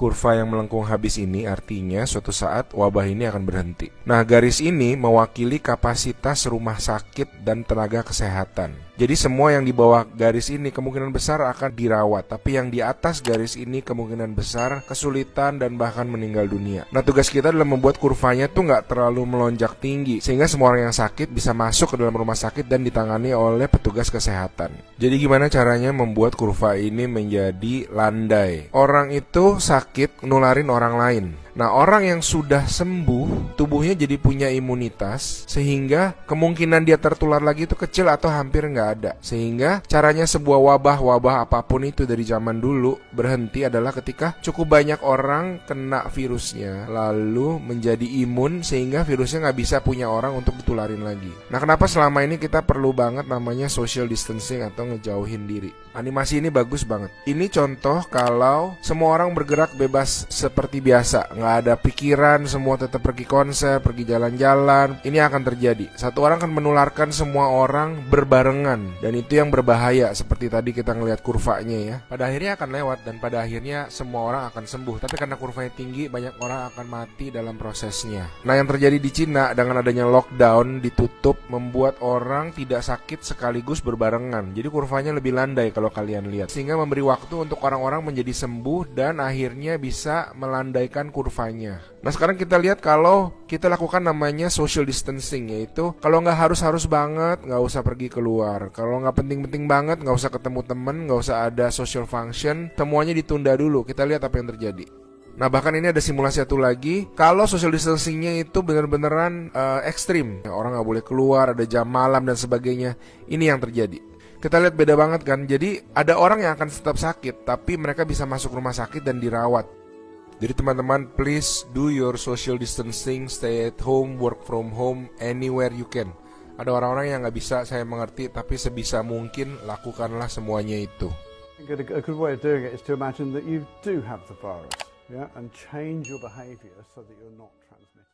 Kurva yang melengkung habis ini artinya suatu saat wabah ini akan berhenti. Nah, garis ini mewakili kapasitas rumah sakit dan tenaga kesehatan. Jadi semua yang di bawah garis ini kemungkinan besar akan dirawat, tapi yang di atas garis ini kemungkinan besar kesulitan dan bahkan meninggal dunia. Nah, tugas kita adalah membuat kurvanya tuh nggak terlalu melonjak tinggi, sehingga semua orang yang sakit bisa masuk ke dalam rumah sakit dan ditangani oleh petugas kesehatan. Jadi gimana caranya membuat kurva ini menjadi landai? Orang itu sakit nularin orang lain. Nah, orang yang sudah sembuh, tubuhnya jadi punya imunitas, sehingga kemungkinan dia tertular lagi itu kecil atau hampir nggak ada. Sehingga caranya sebuah wabah apapun itu dari zaman dulu berhenti adalah ketika cukup banyak orang kena virusnya, lalu menjadi imun sehingga virusnya nggak bisa punya orang untuk ditularin lagi. Nah, kenapa selama ini kita perlu banget namanya social distancing atau ngejauhin diri? Animasi ini bagus banget. Ini contoh kalau semua orang bergerak bebas seperti biasa, nggak ada pikiran, semua tetap pergi konser, pergi jalan-jalan. Ini akan terjadi. Satu orang akan menularkan semua orang berbarengan, dan itu yang berbahaya. Seperti tadi kita ngelihat kurvanya ya. Pada akhirnya akan lewat dan pada akhirnya semua orang akan sembuh. Tapi karena kurvanya tinggi, banyak orang akan mati dalam prosesnya. Nah, yang terjadi di Cina dengan adanya lockdown, ditutup, membuat orang tidak sakit sekaligus berbarengan. Jadi kurvanya lebih landai kalau kalian lihat, sehingga memberi waktu untuk orang-orang menjadi sembuh dan akhirnya bisa melandaikan kurvanya. Nah, sekarang kita lihat kalau kita lakukan namanya social distancing, yaitu kalau nggak harus banget nggak usah pergi keluar, kalau nggak penting-penting banget nggak usah ketemu temen, nggak usah ada social function, semuanya ditunda dulu. Kita lihat apa yang terjadi. Nah, bahkan ini ada simulasi satu lagi. Kalau social distancingnya itu bener-beneran ekstrim, orang nggak boleh keluar, ada jam malam dan sebagainya. Ini yang terjadi. Kita lihat beda banget kan. Jadi ada orang yang akan tetap sakit, tapi mereka bisa masuk rumah sakit dan dirawat. Jadi teman-teman, please do your social distancing, stay at home, work from home, anywhere you can. Ada orang-orang yang nggak bisa, saya mengerti, tapi sebisa mungkin lakukanlah semuanya itu. A good way of doing it is to imagine that you do have the virus, yeah, and change your behavior so that you're not transmitting.